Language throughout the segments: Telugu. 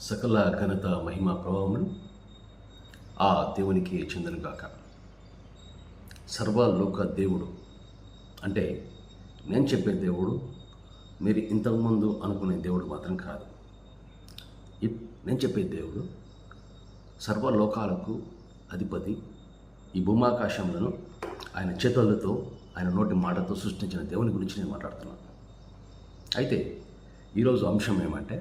సకల ఘనత మహిమ ప్రభావములు ఆ దేవునికి చెందనుగాక. సర్వలోక దేవుడు అంటే నేను చెప్పే దేవుడు మీరు ఇంతకుముందు అనుకునే దేవుడు మాత్రం కాదు. నేను చెప్పే దేవుడు సర్వలోకాలకు అధిపతి, ఈ భూమాకాశములను ఆయన చేతులతో ఆయన నోటి మాటతో సృష్టించిన దేవుని గురించి నేను మాట్లాడుతున్నాను. అయితే ఈరోజు అంశం ఏమంటే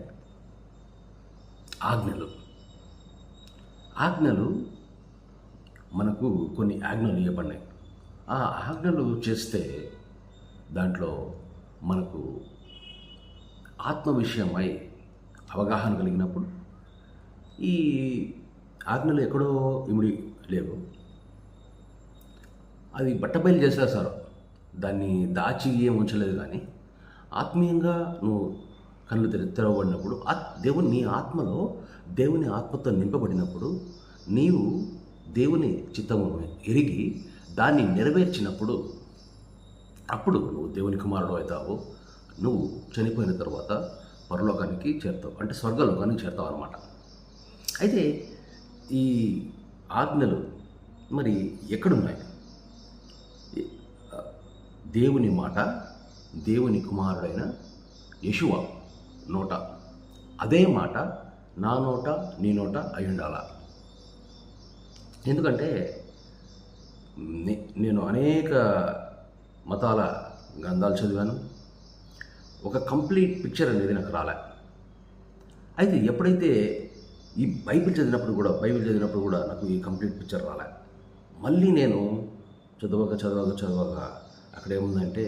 ఆజ్ఞలు మనకు కొన్ని ఆజ్ఞలు ఇవ్వబడినాయి. ఆ ఆజ్ఞలు చేస్తే దాంట్లో మనకు ఆత్మ విషయమై అవగాహన కలిగినప్పుడు ఈ ఆజ్ఞలు ఎక్కడో ఇమిడి లేవు, అది బట్టబయలు చేసేసారు. దాన్ని దాచి ఏం ఉంచలేదు. కానీ ఆత్మీయంగా నువ్వు కళ్ళు తెరవబడినప్పుడు నీ ఆత్మలో దేవుని ఆత్మతో నింపబడినప్పుడు నీవు దేవుని చిత్తమును ఎరిగి దాన్ని నెరవేర్చినప్పుడు అప్పుడు నువ్వు దేవుని కుమారుడు అవుతావు. నువ్వు చనిపోయిన తర్వాత పరలోకానికి చేరుతావు, అంటే స్వర్గలోకానికి చేరుతావు అన్నమాట. అయితే ఈ ఆజ్ఞలు మరి ఎక్కడున్నాయి? దేవుని మాట దేవుని కుమారుడైన యేషువా నోట, అదే మాట నా నోట నీ నోట అయి ఉండాల. ఎందుకంటే నేను అనేక మతాల గ్రంథాలు చదివాను, ఒక కంప్లీట్ పిక్చర్ అనేది నాకు రాలే. అయితే ఎప్పుడైతే ఈ బైబిల్ చదివినప్పుడు కూడా నాకు ఈ కంప్లీట్ పిక్చర్ రాలే. మళ్ళీ నేను చదవగా అక్కడ ఏముందంటే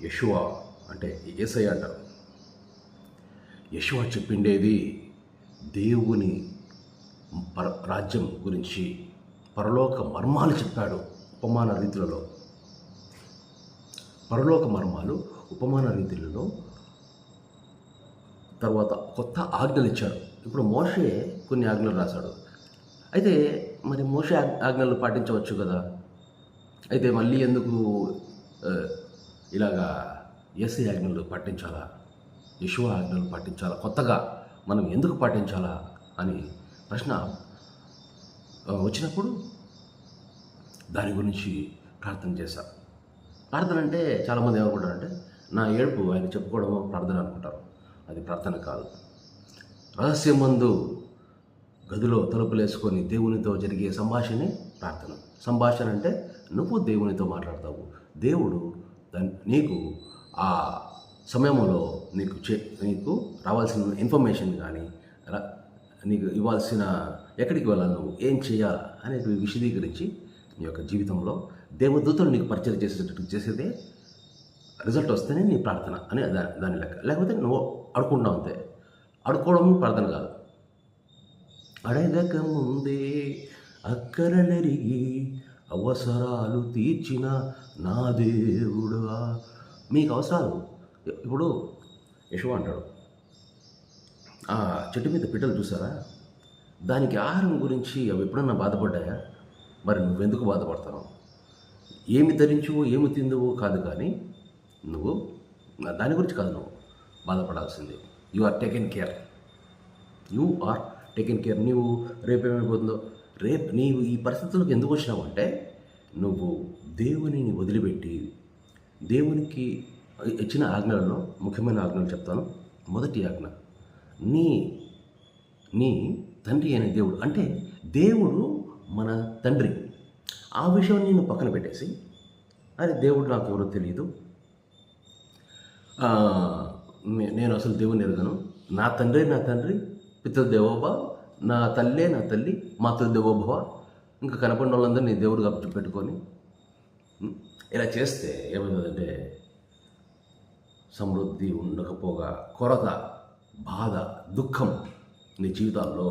యేషువా అంటే యేసయ్య అంటారు. యేషువా చెప్పిండేది దేవుని రాజ్యం గురించి, పరలోక మర్మాలు చెప్పాడు ఉపమాన రీతులలో. పరలోక మర్మాలు ఉపమాన రీతులలో తర్వాత కొత్త ఆజ్ఞలు ఇచ్చాడు. ఇప్పుడు మోషే కొన్ని ఆజ్ఞలు రాశాడు. అయితే మరి మోషే ఆజ్ఞలు పాటించవచ్చు కదా. అయితే మళ్ళీ ఎందుకు ఇలాగా యేసయ్య ఆజ్ఞలు పాటించాలా, యేషువా ఆజ్ఞలు పాటించాలా, కొత్తగా మనం ఎందుకు పాటించాలా అని ప్రశ్న వచ్చినప్పుడు దాని గురించి ప్రార్థన చేశారు. ప్రార్థన అంటే చాలామంది ఏమనుకుంటారంటే నా ఏడుపు ఆయన చెప్పుకోవడమో ప్రార్థన అనుకుంటారు. అది ప్రార్థన కాదు. రహస్యమందు గదిలో తలుపులేసుకొని దేవునితో జరిగే సంభాషణే ప్రార్థన. సంభాషణ అంటే నువ్వు దేవునితో మాట్లాడతావు, దేవుడు నీకు ఆ సమయంలో నీకు రావాల్సిన ఇన్ఫర్మేషన్ కానీ నీకు ఇవ్వాల్సిన ఎక్కడికి వెళ్ళాలి, నువ్వు ఏం చేయాలి అనేది విశదీకరించి నీ యొక్క జీవితంలో దేవదూతలు నీకు పరిచయం చేసేదే రిజల్ట్ వస్తేనే నీ ప్రార్థన అని దాని లెక్క. లేకపోతే నువ్వు అడుకుంటావు అంతే. అడుకోవడం ప్రార్థన కాదు. అడగక ముందే అక్కరలెరిగి అవసరాలు తీర్చిన నా దేవుడా. మీకు అవసరాలు ఇప్పుడు యేషువా అంటాడు, ఆ చెట్టు మీద పిట్టలు చూసారా, దానికి ఆహారం గురించి అవి ఎప్పుడన్నా బాధపడ్డాయా? మరి నువ్వెందుకు బాధపడతావు? ఏమి ధరించువో ఏమి తిందువో కాదు, కానీ నువ్వు దాని గురించి కాదు నువ్వు బాధపడాల్సింది. You are taken care. నీవు రేపేమైపోతుందో, నీవు ఈ పరిస్థితులకు ఎందుకు వచ్చినావు అంటే నువ్వు దేవునిని వదిలిపెట్టి దేవునికి ఇచ్చిన ఆజ్ఞలలో ముఖ్యమైన ఆజ్ఞలు చెప్తాను. మొదటి ఆజ్ఞ, నీ తండ్రి అయిన దేవుడు, అంటే దేవుడు మన తండ్రి. ఆ విషయం నేను పక్కన పెట్టేసి అరే దేవుడు నాకు ఎవరో తెలియదు, నేను అసలు దేవుని ఎరగను, నా తండ్రి పితృదేవోభవ, నా తల్లి మాతృదేవోభవ, ఇంకా కనపడిన వాళ్ళందరూ నీ దేవుడుగా పెట్టుకొని ఇలా చేస్తే ఏమవుతుందంటే సమృద్ధి ఉండకపోగా కొరత, బాధ, దుఃఖం నీ జీవితాల్లో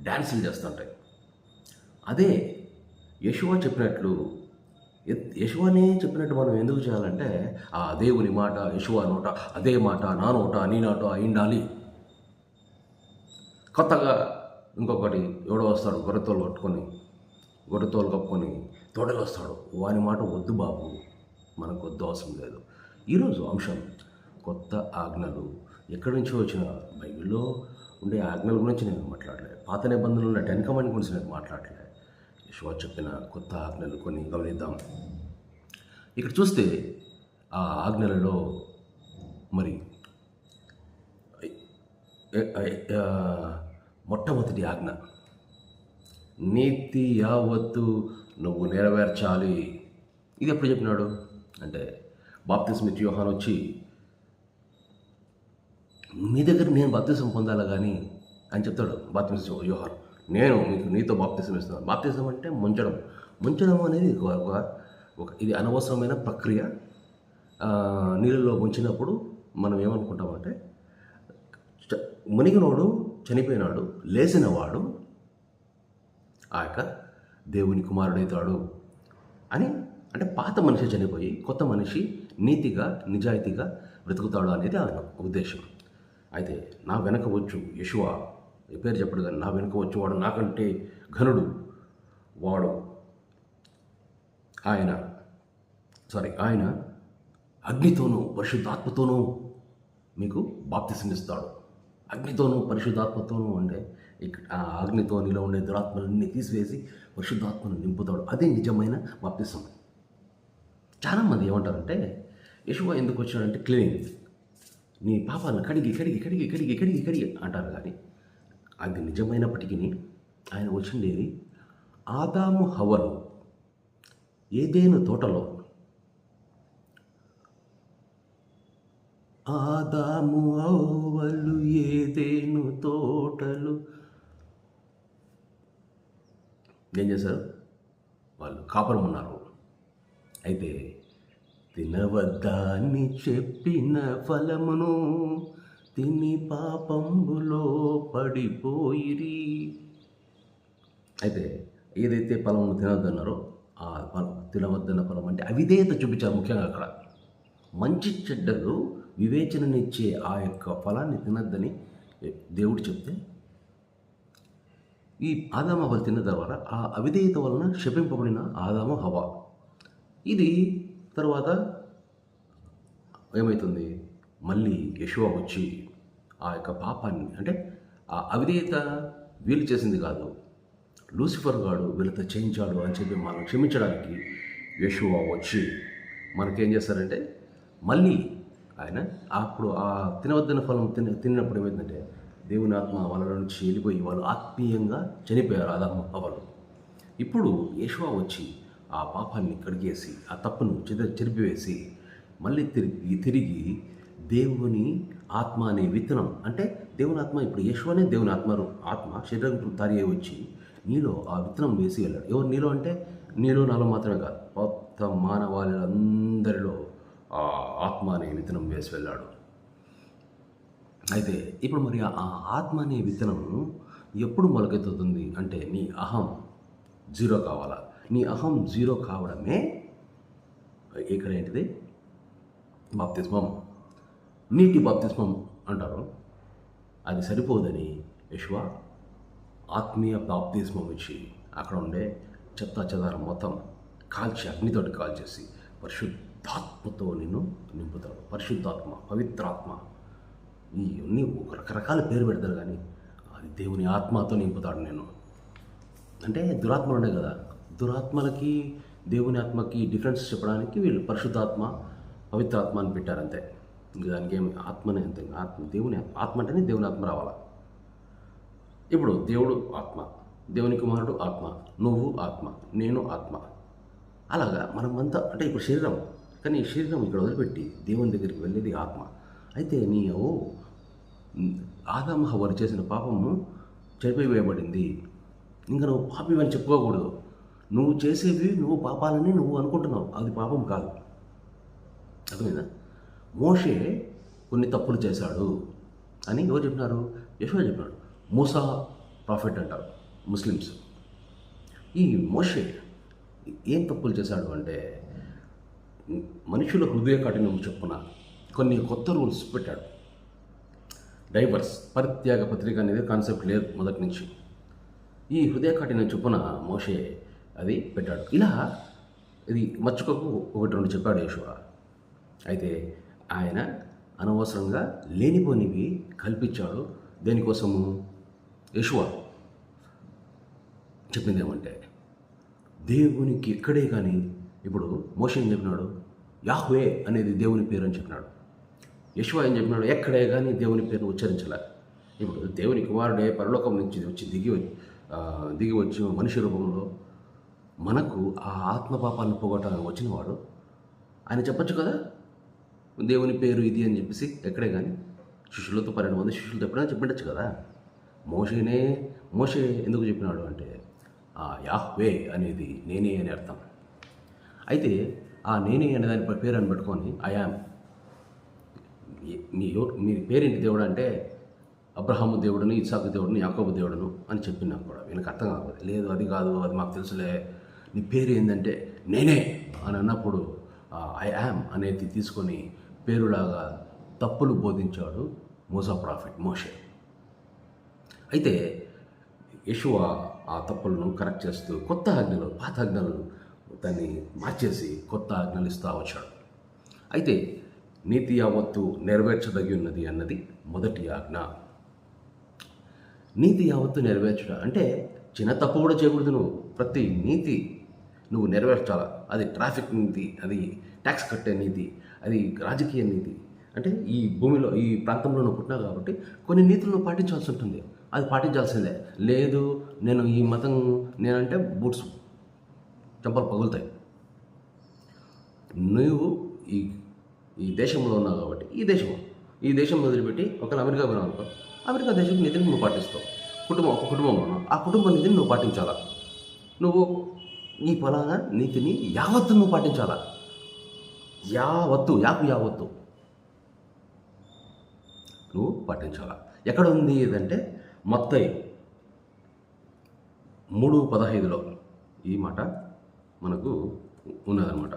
డ్యాన్సులు చేస్తుంటాయి. అదే యేషువానే చెప్పినట్టు మనం ఎందుకు చేయాలంటే ఆ దేవుని మాట యేషువా నోట, అదే మాట నా నోట నీ నోట అయిండాలి. కొత్తగా ఇంకొకటి ఎవడో వస్తాడు, గొర్రెతోలు కప్పుకొని తోడలు వస్తాడు, వాని మాట వద్దు బాబు, మనకు వద్దు, అవసరం లేదు. ఈరోజు అంశం కొత్త ఆజ్ఞలు ఎక్కడి నుంచో వచ్చిన బైబిల్లో ఉండే ఆజ్ఞల గురించి నేను మాట్లాడలేదు. పాత నిబంధనలు ఉన్న 10 కమాండ్ గురించి నేను మాట్లాడలేదు. యెషోవా చెప్పిన కొత్త ఆజ్ఞలు కొన్ని గమనిద్దాం. ఇక్కడ చూస్తే ఆ ఆజ్ఞలలో మరి మొట్టమొదటి ఆజ్ఞ, నీతి యావత్తు నువ్వు నెరవేర్చాలి. ఇది ఎప్పుడు చెప్పినాడు అంటే, బాప్తిస్మ ఇచ్చే యోహాను వచ్చి, మీ దగ్గర నేను బాప్తిజం పొందాలా కానీ అని చెప్తాడు. బాప్తిజం యోహాను, నేను నీతో బాప్తిజం ఇస్తున్నాను. బాప్తిజం అంటే ముంచడం అనేది ఇది అనవసరమైన ప్రక్రియ. నీళ్ళలో ముంచినప్పుడు మనం ఏమనుకుంటామంటే, మునిగినోడు చనిపోయినాడు, లేచినవాడు ఆ యొక్క దేవుని కుమారుడవుతాడు అని, అంటే పాత మనిషి చనిపోయి కొత్త మనిషి నీతిగా నిజాయితీగా బ్రతుకుతాడు అనేది ఆయన ఉద్దేశం. అయితే నా వెనక వచ్చు యెషోవా, ఈ పేరు చెప్పడు కానీ, నా వెనక వచ్చేవాడు నాకంటే ఘనుడు, వాడు ఆయన అగ్నితోనూ పరిశుద్ధాత్మతోనూ మీకు బాప్తిసం ఇస్తాడు. అగ్నితోనూ పరిశుద్ధాత్మతోనూ అంటే ఆ అగ్నితో నీలో ఉండే దురాత్మలన్నీ తీసివేసి పరిశుద్ధాత్మను నింపుతాడు. అదే నిజమైన బాప్తిసం. చాలామంది ఏమంటారంటే, యెషోవా ఎందుకు వచ్చాడంటే క్లీనింగ్, నీ పాపాలను కడిగి కడిగి కడిగి కడిగి కడిగి కడిగి అంటారు. కానీ అది నిజమైనప్పటికీ ఆయన వచ్చిండేది ఆదాము హవ్వలు ఏదెను తోటలో, ఆదాము హవ్వలు ఏదెను తోటలు ఏం చేశారు? వాళ్ళు కాపురం ఉన్నారు. అయితే తినవద్దని చెప్పిన ఫలమును తిని పాపంబులో పడిపోయిరి. అయితే ఏదైతే ఫలమును తినవద్దన్నారో ఆ తినవద్దన్న ఫలం అంటే అవిధేయత చూపించారు. ముఖ్యంగా అక్కడ మంచి చెడ్డలు వివేచననిచ్చే ఆ యొక్క ఫలాన్ని తినద్దని దేవుడు చెప్తే, ఈ ఆదాము హవ్వలు తిన్న తర్వాత ఆ అవిధేయత వలన శపింపబడిన ఆదాము హవ్వ. ఇది తర్వాత ఏమవుతుంది? మళ్ళీ యెషోవా వచ్చి ఆ యొక్క పాపాన్ని, అంటే ఆ అవిధేయత వీళ్ళు చేసింది కాదు, లూసిఫర్ గాడు వీళ్ళతో చేయించాడు అని చెప్పి మనం క్షమించడానికి యెషోవా వచ్చి మనకేం చేస్తారంటే, మళ్ళీ ఆయన అప్పుడు ఆ తినవద్దన ఫలం తిన్నప్పుడు ఏమైందంటే, దేవుని ఆత్మ వాళ్ళ నుంచి వెళ్ళిపోయి వాళ్ళు ఆత్మీయంగా చనిపోయారు ఆదాము హవ్వలు. ఇప్పుడు యెషోవా వచ్చి ఆ పాపాన్ని కడిగేసి ఆ తప్పును చెరిపివేసి మళ్ళీ తిరిగి దేవుని ఆత్మ అనే విత్తనం, అంటే దేవుని ఆత్మ, ఇప్పుడు యెషోవానే దేవుని ఆత్మ శరీరం తారి వచ్చి నీలో ఆ విత్తనం వేసి వెళ్ళాడు. ఎవరు నీలో అంటే, నీలో నాలో మాత్రమే కాదు, మొత్తం మానవాళిలందరిలో ఆ ఆత్మ అనే విత్తనం వేసి వెళ్ళాడు. అయితే ఇప్పుడు మరి ఆ ఆత్మ అనే విత్తనం ఎప్పుడు మొలకెత్తుతుంది అంటే, నీ అహం జీరో కావాలా. నీ అహం జీరో కావడమే ఇక్కడ ఏంటిది? బాప్తిస్మం. నీటి బాప్తిస్మం అంటారు. అది సరిపోదని యెషోవా ఆత్మీయ బాప్తిస్మం ఇచ్చి అక్కడ ఉండే చెత్త చెదారం మొత్తం కాల్చి, అగ్నితోటి కాల్చేసి పరిశుద్ధాత్మతో నిన్ను నింపుతాడు. పరిశుద్ధాత్మ, పవిత్రాత్మ, ఇవన్నీ రకరకాల పేరు పెడతారు కానీ అది దేవుని ఆత్మతో నింపుతాడు నేను. అంటే దురాత్మలు ఉన్నాయి కదా, దురాత్మలకి దేవుని ఆత్మకి డిఫరెన్స్ చెప్పడానికి వీళ్ళు పరిశుద్ధాత్మ, పవిత్రాత్మ అని పెట్టారంతే. దానికి ఏమి ఆత్మనే అంతే. దేవుని ఆత్మ అంటేనే దేవుని ఆత్మ రావాలా. ఇప్పుడు దేవుడు ఆత్మ, దేవుని కుమారుడు ఆత్మ, నువ్వు ఆత్మ, నేను ఆత్మ. అలాగా మనమంతా, అంటే ఇప్పుడు శరీరం, కానీ ఈ శరీరం ఇక్కడ వదిలిపెట్టి దేవుని దగ్గరికి వెళ్ళేది ఆత్మ. అయితే ఆదాము హవ్వలు చేసిన పాపము చెరిపివేయబడింది. ఇంకా నువ్వు పాపివని చెప్పుకోకూడదు. నువ్వు చేసేవి, నువ్వు పాపాలని నువ్వు అనుకుంటున్నావు, అది పాపం కాదు. అర్థమైందా? మోషే కొన్ని తప్పులు చేశాడు అని ఎవరు చెప్పినారు? యెషోవా చెప్పినాడు. మూసా ప్రాఫెట్ అంటారు ముస్లిమ్స్. ఈ మోషే ఏం తప్పులు చేశాడు అంటే, మనుషుల హృదయ కఠినం చొప్పున కొన్ని కొత్త రూల్స్ పెట్టాడు. డైవర్స్, పరిత్యాగ పత్రిక అనేది కాన్సెప్ట్ లేదు మొదటి నుంచి. ఈ హృదయ కఠినం చొప్పున మోషే అది పెట్టాడు. ఇలా ఇది మచ్చుకకు 1-2 చెప్పాడు యెషోవా. అయితే ఆయన అనవసరంగా లేనిపోనివి కల్పించాడు. దేనికోసము? యెషూవ చెప్పింది ఏమంటే దేవునికి ఎక్కడే కానీ, ఇప్పుడు మోషే ఏం చెప్పినాడు? యాహ్వే అనేది దేవుని పేరు అని చెప్పినాడు. యెషూవ ఏం చెప్పినాడు? ఎక్కడే కానీ దేవుని పేరును ఉచ్చరించలే. ఇప్పుడు దేవుని కుమారుడే పరలోకం నుంచి వచ్చి దిగి వచ్చి మనిషి రూపంలో మనకు ఆ ఆత్మ పాపాలను పోగొట్టడానికి వచ్చినవాడు. ఆయన చెప్పొచ్చు కదా దేవుని పేరు ఇది అని చెప్పేసి, ఎక్కడే కానీ శిష్యులతో 12 మంది శిష్యులతో ఎప్పుడైనా చెప్పిండొచ్చు కదా. మోషే ఎందుకు చెప్పినాడు అంటే ఆ యాహ్వే అనేది నేనే అని అర్థం. అయితే ఆ నేనే అనే దాని పేరు అని పెట్టుకొని ఐయామ్, మీ పేరేంటి దేవుడు అంటే అబ్రహాము దేవుడుని, ఇస్సాకు దేవుడిని, యాకోబు దేవుడును అని చెప్పినా కూడా వీళ్ళకి అర్థం కాకపోతే, లేదు అది కాదు, అది మాకు తెలుసులే, నీ పేరు ఏంటంటే నేనే అని అన్నప్పుడు ఐ యామ్ అనేది తీసుకొని పేరులాగా తప్పులు బోధించాడు ప్రాఫిట్ మోషే. అయితే యెషూవ ఆ తప్పులను కరెక్ట్ చేస్తూ కొత్త ఆజ్ఞలు, పాత ఆజ్ఞలను దాన్ని మార్చేసి కొత్త ఆజ్ఞలు ఇస్తూ వచ్చాడు. అయితే నీతి యావత్తు నెరవేర్చదగి ఉన్నది అన్నది మొదటి ఆజ్ఞ. నీతి యావత్తు నెరవేర్చడం అంటే చిన్న తప్పు కూడా చేయకూడదు. నువ్వు ప్రతి నీతి నువ్వు నెరవేర్చాలా. అది ట్రాఫిక్ నీతి, అది ట్యాక్స్ కట్టే నీతి, అది రాజకీయ నీతి. అంటే ఈ భూమిలో, ఈ ప్రాంతంలో నువ్వు పుట్టినావు కాబట్టి కొన్ని నీతులను పాటించాల్సి ఉంటుంది. అది పాటించాల్సిందే. లేదు నేను ఈ మతం నేనంటే బూట్స్ చెంపలు పగులుతాయి. నువ్వు ఈ దేశంలో ఉన్నావు కాబట్టి ఈ దేశం వదిలిపెట్టి ఒకవేళ అమెరికా పోయినావు అనుకో, అమెరికా దేశం నీతిని నువ్వు పాటిస్తావు. ఒక కుటుంబంలో ఉన్నావు, ఆ కుటుంబ నీతిని నువ్వు పాటించాలా. నువ్వు ఈ ఫలానా నీతిని యావత్తు నువ్వు పాటించాలా. యావత్తు నువ్వు పాటించాలా. ఎక్కడ ఉంది ఇదంటే మత్తయి 3:15 ఈ మాట మనకు ఉన్నదన్నమాట.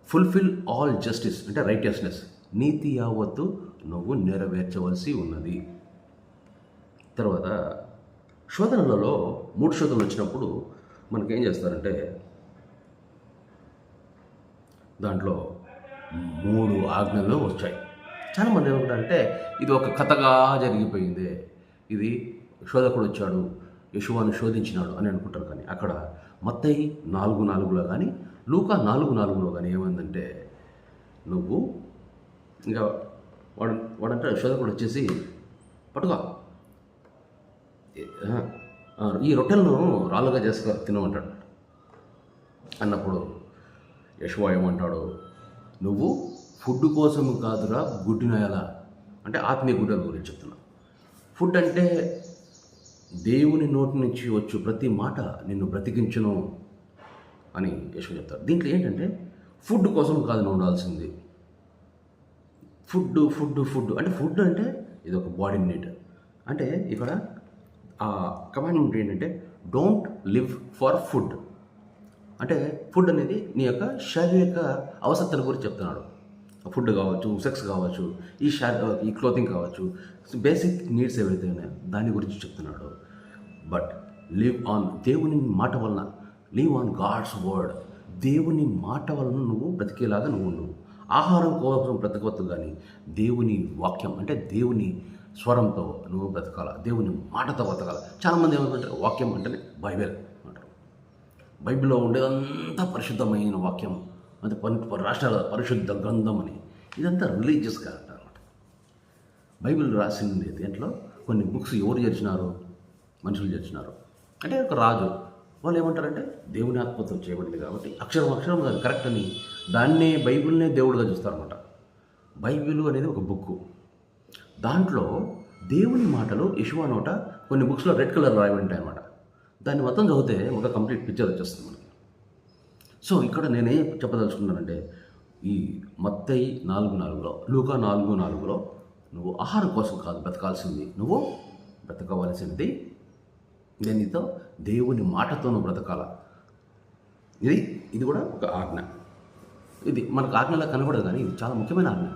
ఫుల్ఫిల్ ఆల్ జస్టిస్ అంటే రైటియస్నెస్, నీతి యావత్తు నువ్వు నెరవేర్చవలసి ఉన్నది. తర్వాత శోధనలలో 3 శోధనలు వచ్చినప్పుడు మనకేం చేస్తారంటే దాంట్లో 3 ఆజ్ఞలు వచ్చాయి. చాలామంది ఏమంటారంటే ఇది ఒక కథగా జరిగిపోయింది, ఇది శోధకుడు వచ్చాడు యెషూవను శోధించినాడు అని అనుకుంటారు. కానీ అక్కడ మత్తయి 4:4 కానీ లూకా 4:4 కానీ ఏమైందంటే నువ్వు ఇంకా వాడంటే శోధకుడు వచ్చేసి పట్టుకో ఈ రొట్టెలను రాళ్ళుగా చేసుకొని తినమంటాడు. అన్నప్పుడు యెషూవ ఏమంటాడు? నువ్వు ఫుడ్ కోసం కాదురా గుడ్డినాయాలా అంటే ఆత్మీయ గుడ్డల గురించి చెప్తున్నా. ఫుడ్ అంటే దేవుని నోటి నుంచి వచ్చు ప్రతి మాట నిన్ను బ్రతికించును అని యెషూవ చెప్తారు. దీంట్లో ఏంటంటే ఫుడ్ కోసం కాదు నువ్వు ఉండాల్సింది. ఫుడ్ అంటే ఫుడ్ అంటే ఇది ఒక బాడీ నీడ్. అంటే ఇక్కడ ఆ కమాండ్మెంట్ ఏంటంటే డోంట్ లివ్ ఫర్ ఫుడ్. అంటే ఫుడ్ అనేది నీ యొక్క శారీరక అవసరతల గురించి చెప్తున్నాడు. ఫుడ్ కావచ్చు, సెక్స్ కావచ్చు, ఈ క్లోతింగ్ కావచ్చు, బేసిక్ నీడ్స్ ఏవైతే ఉన్నాయో దాని గురించి చెప్తున్నాడు. బట్ లివ్ ఆన్ దేవుని మాట వలన, లివ్ ఆన్ గాడ్స్ వర్డ్, దేవుని మాట వలన నువ్వు బ్రతికేలాగా నువ్వు ఆహారం కోసం బ్రతకవద్దు, కానీ దేవుని వాక్యం అంటే దేవుని స్వరంతో నువ్వు బ్రతకాల, దేవుని మాటతో బ్రతకాల. చాలామంది ఏమనుకుంటారు వాక్యం అంటేనే బైబిల్ అంటారు. బైబిల్లో ఉండేదంతా పరిశుద్ధమైన వాక్యం, అంటే రాష్ట్రాల పరిశుద్ధ గ్రంథం అని, ఇదంతా రిలీజియస్గా అంటారు అనమాట. బైబిల్ రాసింది దేంట్లో కొన్ని బుక్స్ ఎవరు చేర్చినారు? మనుషులు చేర్చినారు. అంటే ఒక రాజు వాళ్ళు ఏమంటారంటే దేవుని ఆత్మతో చేయబడింది కాబట్టి అక్షరం కాదు కరెక్ట్ అని దాన్నే బైబిల్నే దేవుడిగా చూస్తారన్నమాట. బైబిల్ అనేది ఒక బుక్, దాంట్లో దేవుని మాటలు యెషూవ నోట కొన్ని బుక్స్లో రెడ్ కలర్ రాయబడి ఉంటాయి అన్నమాట. దాన్ని మొత్తం చదివితే ఒక కంప్లీట్ పిక్చర్ వచ్చేస్తుంది మనకి. సో ఇక్కడ నేనేం చెప్పదలుచుకున్నానంటే ఈ మత్తయి 4:4 లూకా 4:4 నువ్వు ఆహారం కోసం కాదు బ్రతకాల్సింది, నువ్వు బ్రతకవలసింది దేనితో? దేవుని మాటతో నువ్వు బ్రతకాల. ఇది కూడా ఒక ఆజ్ఞ. ఇది మనకు ఆజ్ఞలా కనబడదు, కానీ ఇది చాలా ముఖ్యమైన ఆజ్ఞ.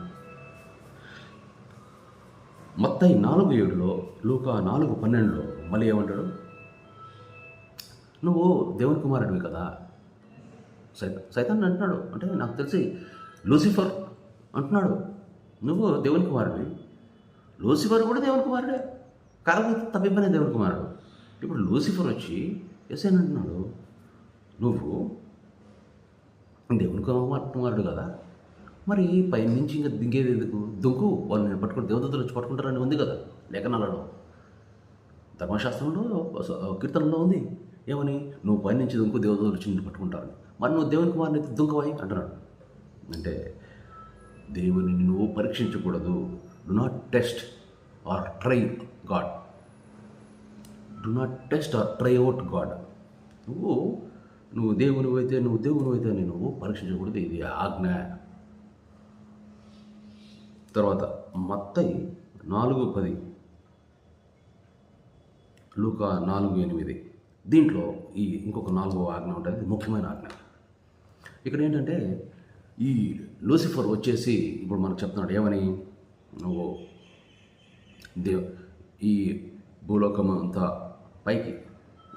మత్తయి 4:7 లూకా 4:12 మళ్ళీ ఏమంటాడు? నువ్వు దేవుని కుమారుడివి కదా. సైతాన్ అంటున్నాడు, అంటే నాకు తెలిసి లూసిఫర్ అంటున్నాడు, నువ్వు దేవుని కుమారుడివి, లూసిఫర్ కూడా దేవుని కుమారుడే, కాకపోతే తప్పిపోయిన దేవుని కుమారుడు. ఇప్పుడు లూసిఫర్ వచ్చి ఎస్ అని అంటున్నాడు, నువ్వు దేవుని కుమారుడు కదా, మరి పైనుంచి ఇంకా దిగేది ఎందుకు? దుంకు, వాళ్ళు నేను పట్టుకుని దేవదూతలు వచ్చి పట్టుకుంటారని ఉంది కదా లేఖనాలలో, ధర్మశాస్త్రంలో కీర్తనలో ఉంది. ఏమని? నువ్వు పైనుంచి దుంకు, దేవదూతలు వచ్చి నిన్ను పట్టుకుంటారని. మరి నువ్వు దేవుని కుమారుని దుంకవాయి అంటున్నాడు. అంటే దేవుని నువ్వు పరీక్షించకూడదు. Do not test or try God. Do not test or try out God. నువ్వు దేవుని అయితే నువ్వు పరీక్షించకూడదు. ఇది ఆజ్ఞ. తర్వాత మత్తయి 4:10, లూకా 4:8. దీంట్లో ఇంకొక 4వ ఆజ్ఞ ఉంటుంది. ఇది ముఖ్యమైన ఆజ్ఞ. ఇక్కడ ఏంటంటే ఈ లూసిఫర్ వచ్చేసి ఇప్పుడు మనకు చెప్తున్నాడు ఏమని, నువ్వు ఈ భూలోకం అంతా పైకి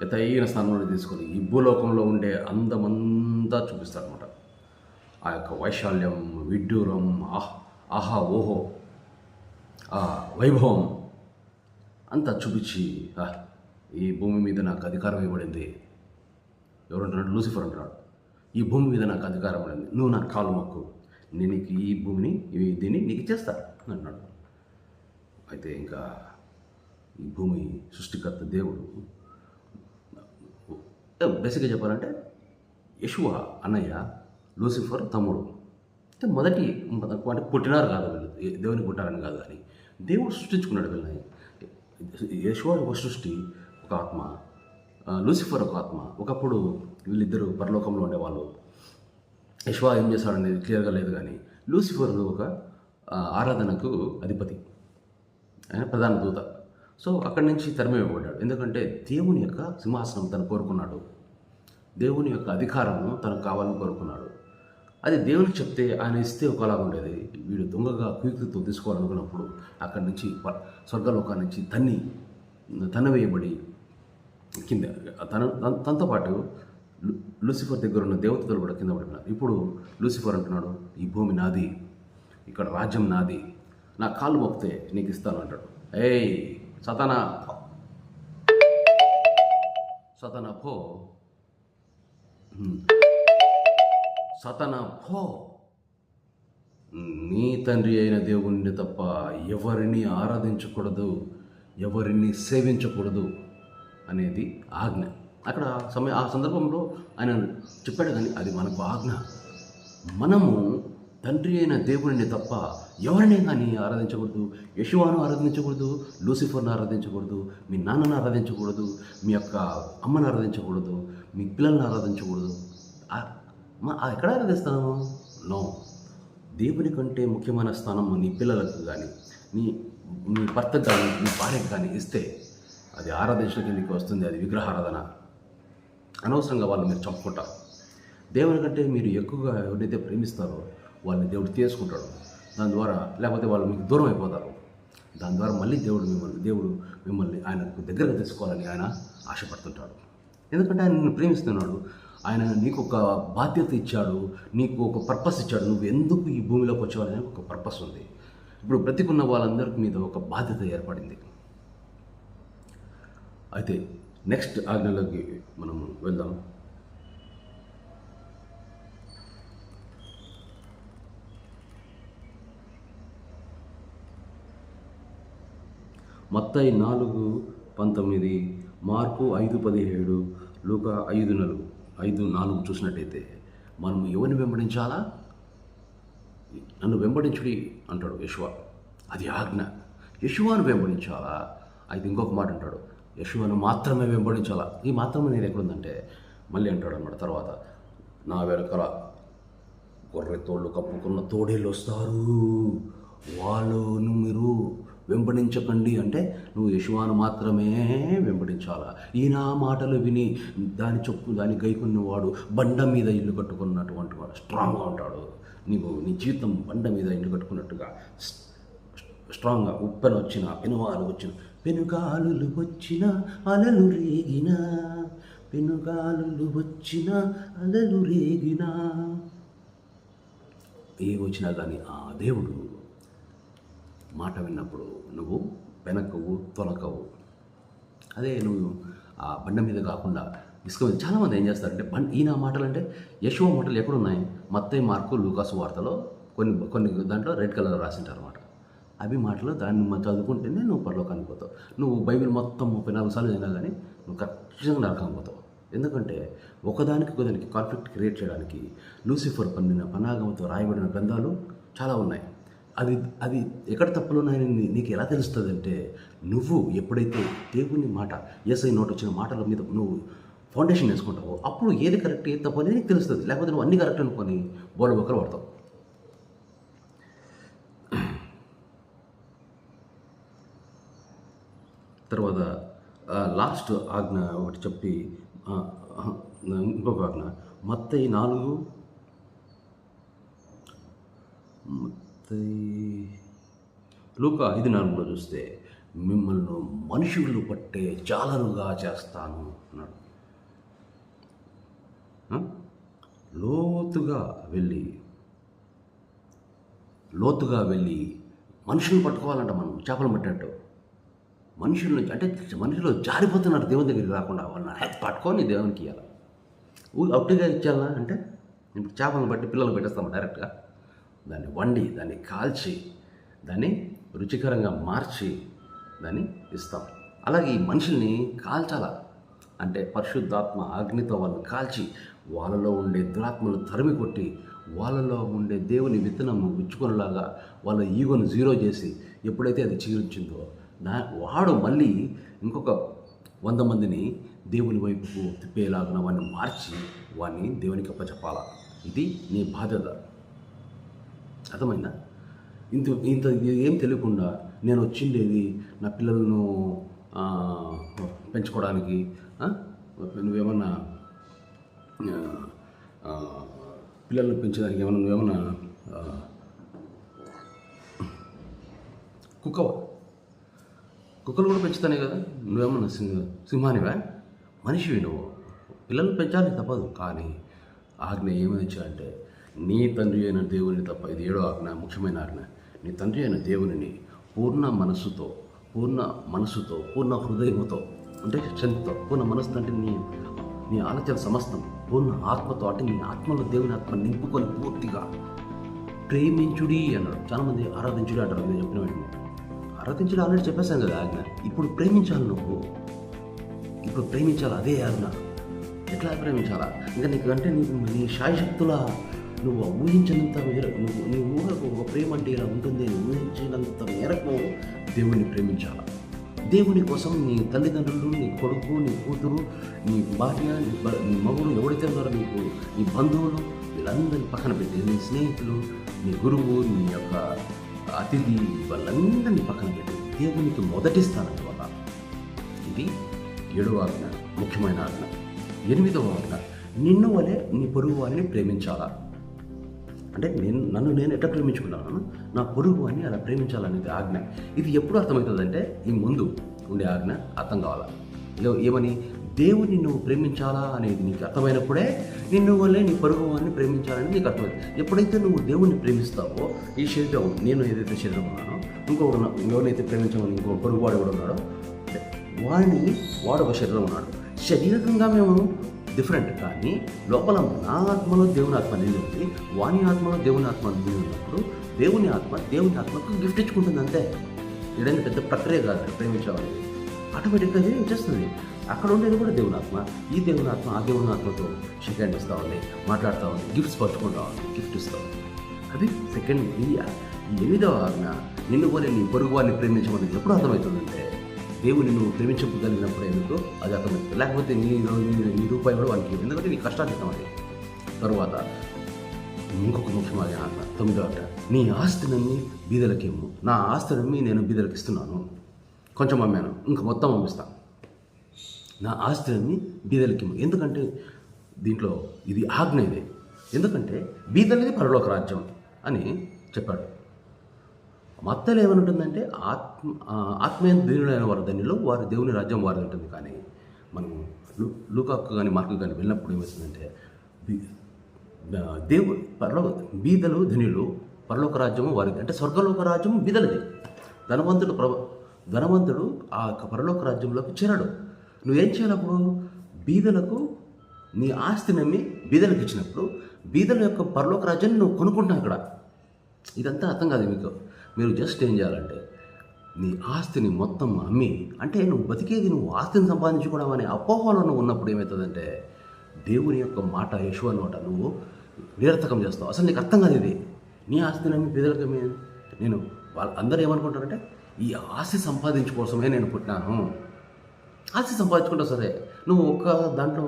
ఎత్తైన స్థానంలో తీసుకొని ఈ భూలోకంలో ఉండే అందమంతా చూపిస్తాడనమాట. ఆ యొక్క వైశాల్యం, విడ్డూరం, ఆహా ఓహో, ఆ వైభవం అంతా చూపించి, ఈ భూమి మీద నాకు అధికారం ఇవ్వబడింది. ఎవరంటున్నాడు? లూసిఫర్ అంటున్నాడు. ఈ భూమి మీద నాకు అధికారం ఇవ్వబడింది, నువ్వు నాకు కాలు మొక్కు, నేను నీకు ఈ భూమిని దీన్ని నీకు ఇచ్చేస్తా అంటున్నాడు. అయితే ఇంకా ఈ భూమి సృష్టికర్త దేవుడు, బేసిక్గా చెప్పాలంటే యెషూవ అన్నయ్య, లూసిఫర్ తమ్ముడు. అంటే మొదటి అంటే పుట్టినారు కాదు వీళ్ళు, దేవుని పుట్టారని కాదు, కానీ దేవుడు సృష్టించుకున్నాడు వీళ్ళని. యెషూవ ఒక సృష్టి, ఒక ఆత్మ, లూసిఫర్ ఒక ఆత్మ. ఒకప్పుడు వీళ్ళిద్దరూ పరలోకంలో ఉండేవాళ్ళు. యెషూవ ఏం చేశాడనేది క్లియర్గా లేదు, కానీ లూసిఫర్ ఒక ఆరాధనకు అధిపతి, ఆయన ప్రధాన దూత. సో అక్కడి నుంచి తరిమివేయబడ్డాడు. ఎందుకంటే దేవుని యొక్క సింహాసనం తను కోరుకున్నాడు, దేవుని యొక్క అధికారము తనకు కావాలని కోరుకున్నాడు. అది దేవునికి చెప్తే ఆయన ఇస్తే ఒకలాగా ఉండేది. వీడు దొంగగా కుయుక్తితో తీసుకోవాలనుకున్నప్పుడు అక్కడి నుంచి స్వర్గలోకాన్ని నుంచి తన్నవేయబడి కింద తనతో పాటు లూసిఫర్ దగ్గర ఉన్న దేవతలు కూడా కింద పడిపోయినారు. ఇప్పుడు లూసిఫర్ అంటున్నాడు, ఈ భూమి నాది, ఇక్కడ రాజ్యం నాది, నా కాళ్ళు మొక్కితే నీకు ఇస్తాను అంటాడు. ఏయ్ సతానా పో, సతానా పో, నీ తండ్రి అయిన దేవుణ్ణి తప్ప ఎవరిని ఆరాధించకూడదు, ఎవరిని సేవించకూడదు అనేది ఆజ్ఞ. అక్కడ ఆ సందర్భంలో ఆయన చెప్పాడు, కానీ అది మనకు ఆజ్ఞ. మనము తండ్రి అయిన దేవుడిని తప్ప ఎవరిని కానీ ఆరాధించకూడదు. యెషూవను ఆరాధించకూడదు, లూసిఫర్ను ఆరాధించకూడదు, మీ నాన్నను ఆరాధించకూడదు, మీ యొక్క అమ్మను ఆరాధించకూడదు, మీ పిల్లల్ని ఆరాధించకూడదు. ఎక్కడ ఆరాధిస్తాము? నో. దేవుని కంటే ముఖ్యమైన స్థానం నీ పిల్లలకు కానీ, నీ భర్తకు కానీ, నీ భార్యకు కానీ ఇస్తే అది ఆరాధించడం కిందకి వస్తుంది. అది విగ్రహారాధన. అనవసరంగా వాళ్ళు మీరు చంపుకుంటారు. దేవుని కంటే మీరు ఎక్కువగా ఎవరైతే ప్రేమిస్తారో వాళ్ళని దేవుడు తీసుకుంటాడు. దాని ద్వారా లేకపోతే వాళ్ళు మీకు దూరం అయిపోతారు. దాని ద్వారా మళ్ళీ దేవుడు మిమ్మల్ని ఆయనకు దగ్గరగా తీసుకోవాలని ఆయన ఆశపడుతుంటాడు. ఎందుకంటే ఆయన నిన్ను ప్రేమిస్తున్నాడు. ఆయన నీకు ఒక బాధ్యత ఇచ్చాడు, నీకు ఒక పర్పస్ ఇచ్చాడు. నువ్వు ఎందుకు ఈ భూమిలోకి వచ్చేవాళ్ళని ఒక పర్పస్ ఉంది. ఇప్పుడు బ్రతికున్న వాళ్ళందరి మీద ఒక బాధ్యత ఏర్పడింది. అయితే నెక్స్ట్ ఆజ్ఞలోకి మనం వెళ్దాం. మత్తయి 4:19, మార్కు 5:17, లూకా 5:4 చూసినట్టయితే మనం ఎవరిని వెంబడించాలా? నన్ను వెంబడించుడి అంటాడు యెషూవ. అది ఆజ్ఞ. యెషూవను వెంబడించాలా? అయితే ఇంకొక మాట అంటాడు, యెషూవను మాత్రమే వెంబడించాలా. ఈ మాత్రమే నేను ఎక్కడుందంటే మళ్ళీ అంటాడు అన్నమాట తర్వాత, నా వెనకాల గొర్రె తోళ్ళు కప్పుకున్న తోడేళ్ళు వస్తారు, వాళ్ళను మీరు వెంబడించకండి. అంటే నువ్వు యెషూవను మాత్రమే వెంబడించాలా. ఈయన మాటలు విని దాని గైకున్నవాడు బండ మీద ఇల్లు కట్టుకున్నటువంటి వాడు స్ట్రాంగ్గా ఉంటాడు. నీ జీవితం బండ మీద ఇల్లు కట్టుకున్నట్టుగా స్ట్రాంగ్గా, ఉప్పెన వచ్చిన, పెనుగాలు వచ్చిన, పెనుగాలులు వచ్చిన అలలు రేగిన, పెనుగాలులు వచ్చిన అలలు రేగిన, ఏ వచ్చినా కానీ ఆ దేవుడు మాట విన్నప్పుడు నువ్వు వెనకవు తొలకవు. అదే నువ్వు ఆ బండ మీద కాకుండా ఇసుక మీద చాలామంది ఏం చేస్తారంటే ఈయన మాటలు అంటే యెషూవ మాటలు ఎక్కడున్నాయి? మత్తయి, మార్కు, లూకాసు వార్తలో కొన్ని కొన్ని దాంట్లో రెడ్ కలర్ రాసింటారు అనమాట. అవి మాటలు దాన్ని చదువుకుంటేనే నువ్వు పరలోకానికి పోతావు. నువ్వు బైబిల్ మొత్తం 34 సార్లు చదివినా కానీ నువ్వు ఖచ్చితంగా నరకానికి పోతావు. ఎందుకంటే ఒకదానికి కాన్ఫ్లిక్ట్ క్రియేట్ చేయడానికి లూసిఫర్ పన్నిన పన్నాగంతో రాయబడిన గ్రంథాలు చాలా ఉన్నాయి. అది అది ఎక్కడ తప్పులు ఉన్నాయని నీకు ఎలా తెలుస్తుంది అంటే, నువ్వు ఎప్పుడైతే దేవుని మాట యేసయ్య నోట వచ్చిన మాటల మీద నువ్వు ఫౌండేషన్ వేసుకుంటావో అప్పుడు ఏది కరెక్ట్ ఏది తప్పు అనేది నీకు తెలుస్తుంది. లేకపోతే నువ్వు అన్ని కరెక్ట్ అనుకొని బోలబొక్కలు పడతావు. తర్వాత లాస్ట్ ఆజ్ఞ ఒకటి చెప్పి ఇంకొక ఆజ్ఞ మత్తయి 4 లూకా 5:4 చూస్తే మిమ్మల్ని మనుషులు పట్టే జాలరుగా చేస్తాను అన్నాడు. లోతుగా వెళ్ళి మనుషులను పట్టుకోవాలంట. మనం చేపలు పట్టినట్టు మనుషులు అంటే మనుషులు జారిపోతున్నారు దేవుని దగ్గరికి రాకుండా. వాళ్ళని పట్టుకొని దేవునికి ఇవ్వాలి. అప్పుడుగా ఇచ్చాలా అంటే ఇప్పుడు చేపలను బట్టి పిల్లలు పెట్టేస్తాము డైరెక్ట్గా. దాన్ని వండి, దాన్ని కాల్చి, దాన్ని రుచికరంగా మార్చి దాన్ని ఇస్తాం. అలాగే ఈ మనుషుల్ని కాల్చాలా అంటే పరిశుద్ధాత్మ అగ్నితో వాళ్ళని కాల్చి వాళ్ళలో ఉండే దురాత్మలు తరిమి కొట్టి వాళ్ళలో ఉండే దేవుని విత్తనము విచ్చుకొనలాగా వాళ్ళ ఈగోను జీరో చేసి ఎప్పుడైతే అది చీల్చిందో వాడు మళ్ళీ ఇంకొక 100 మందిని దేవుని వైపుకు తిప్పేలాగా వాడిని మార్చి వాడిని దేవునికి అప్పచెప్పాలా. ఇది నీ బాధ్యత. అర్థమైందా? ఇంత ఏం తెలియకుండా నేను వచ్చిండేది నా పిల్లలను పెంచుకోవడానికి, నువ్వేమన్నా పిల్లలను పెంచడానికి నువ్వేమన్నా కుక్కలు కూడా పెంచుతానే కదా, నువ్వేమన్నా సింహానివా? మనిషివి నువ్వు. పిల్లలు పెంచాలి తప్పదు. కానీ ఆజ్ఞ ఏమని ఇచ్చాడంటే నీ తండ్రి అయిన దేవుని తప్ప, ఇది 7వ ఆజ్ఞ, ముఖ్యమైన ఆజ్ఞ. నీ తండ్రి అయిన దేవునిని పూర్ణ మనసుతో, పూర్ణ హృదయముతో అంటే శక్తితో, పూర్ణ మనసు అంటే నీ ఆలోచన సమస్తం, పూర్ణ ఆత్మతో అంటే నీ ఆత్మలో దేవుని ఆత్మ నింపుకొని పూర్తిగా ప్రేమించుడి అన్నాడు. చాలామంది ఆరాధించుడి అంటారు. నేను చెప్పిన వెంటనే ఆరాధించుడు ఆల్రెడీ చెప్పేశాను కదా ఆజ్ఞ. ఇప్పుడు ప్రేమించాలి నువ్వు. ఇప్పుడు ప్రేమించాలి, అదే ఆజ్ఞ. ఎట్లా ప్రేమించాలా? ఇంకా నీకు అంటే నీ శాయశక్తుల నువ్వు ఊహించినంత మేరకు నీ ఊహకు ఒక ప్రేమ అంటే ఇలా ఉంటుంది ఊహించినంత మేరకు దేవుణ్ణి ప్రేమించాలా. దేవుని కోసం నీ తల్లిదండ్రులు, నీ కొడుకు, నీ కూతురు, నీ భార్య, నీ మగుడు ఎవరైతే ఉన్నారో నీకు, నీ బంధువులు, వీళ్ళందరినీ పక్కన పెట్టి, నీ స్నేహితులు, నీ గురువు, నీ యొక్క అతిథి, వాళ్ళందరినీ పక్కన పెట్టి దేవునికి మొదటి స్థానం ఇవ్వాల. ఇది 7వ ఆజ్ఞ, ముఖ్యమైన ఆజ్ఞ. 8వ ఆజ్ఞ నిన్ను వలె నీ పొరుగు వారిని ప్రేమించాలా. అంటే నన్ను నేను ఎట్లా ప్రేమించుకున్నాను, నా పొరుగు అని అలా ప్రేమించాలనేది ఆజ్ఞ. ఇది ఎప్పుడు అర్థమవుతుందంటే ఈ ముందు ఉండే ఆజ్ఞ అర్థం కావాలా. ఏమని దేవుని నువ్వు ప్రేమించాలా అనేది నీకు అర్థమైనప్పుడే నిన్ను వల్లే నీ పొరుగు వారిని ప్రేమించాలని నీకు అర్థమైంది. ఎప్పుడైతే నువ్వు దేవుణ్ణి ప్రేమిస్తావో ఈ శరీరం, నేను ఏదైతే శరీరం ఉన్నానో ఇంకొకడు ఎవరైతే ప్రేమించమని ఇంకో పొరుగు వాడు కూడా ఉన్నాడో వాడు ఒక శరీరం ఉన్నాడు. శరీరకంగా మేము డిఫరెంట్, కానీ లోపల నా ఆత్మలో దేవుని ఆత్మ నిండి ఉంది, వాని ఆత్మలో దేవుని ఆత్మ నిండి ఉన్నప్పుడు దేవుని ఆత్మకు గిఫ్ట్ ఇచ్చుకుంటుంది. అంతే. ఏదైనా పెద్ద ప్రక్రియ కాదు ప్రేమించాలని. ఆటోమేటిక్గా అది వచ్చేస్తుంది. అక్కడ ఉండేది కూడా దేవుని ఆత్మ. ఈ దేవుని ఆత్మ ఆ దేవుని ఆత్మతో షేక్ హ్యాండ్ ఇస్తూ ఉంది, మాట్లాడుతూ ఉంది, గిఫ్ట్స్ పంచుకుంటా ఉంది, గిఫ్ట్ ఇస్తూ ఉంది. అది సెకండ్. ఈ 8వ ఆజ్ఞ నిన్ను పోలే నీ పొరుగు వారిని ప్రేమించమని ఎప్పుడు అర్థమవుతుందంటే దేవుని నువ్వు ప్రేమించగలిగినప్పుడు ఎందుకు అది అర్థమవుతుంది. లేకపోతే నీ రూపాయి కూడా వానికి, ఎందుకంటే నీ కష్టార్జితం అది. తరువాత ఇంకొక ముఖ్యమైన ఆజ్ఞ 9వ ఆజ్ఞ, నీ ఆస్తినమ్మి బీదలకేమో. నా ఆస్తినమ్మి నేను బీదలకు ఇస్తున్నాను. కొంచెం అమ్మాను, ఇంకా మొత్తం అమ్మిస్తాను. నా ఆస్తినమ్మి బీదలకేమో. ఎందుకంటే దీంట్లో ఇది ఆజ్ఞ. ఇది ఎందుకంటే బీదలది పరలోక రాజ్యం అని చెప్పాడు. మత్తలో ఏమనుంటుందంటే ఆత్మీయ దీనులైన వారి ధన్యులు, వారి దేవుని రాజ్యం వారి ఉంటుంది. కానీ మనం లూకాకు కానీ మార్కు కానీ వెళ్ళినప్పుడు ఏమవుతుందంటే బీదలు ధన్యులు, పరలోక రాజ్యము వారిది. అంటే స్వర్గలోక రాజ్యము బీదలది. ధనవంతుడు ధనవంతుడు ఆ పరలోక రాజ్యంలోకి చేరాడు. నువ్వేం చేయాలి అప్పుడు? బీదలకు నీ ఆస్తి నమ్మి బీదలకు ఇచ్చినప్పుడు బీదల యొక్క పరలోక రాజ్యాన్ని నువ్వు కొనుక్కుంటున్నావు అక్కడ. ఇదంతా అర్థం కాదు మీకు. మీరు జస్ట్ ఏం చేయాలంటే నీ ఆస్తిని మొత్తం అమ్మి, అంటే నువ్వు బతికేది నువ్వు ఆస్తిని సంపాదించుకోవడం అనే అపోహలో నువ్వు ఉన్నప్పుడు ఏమవుతుందంటే దేవుని యొక్క మాట యెషూవ నోట నువ్వు నిరర్థకం చేస్తావు. అసలు నీకు అర్థం కాదు ఇది. నీ ఆస్తిని అమ్మి బీదలకు నేను అందరూ ఏమనుకుంటారంటే ఈ ఆస్తి సంపాదించుకోసమే నేను పుట్టినాను. ఆస్తి సంపాదించుకుంటావు సరే, నువ్వు దాంట్లో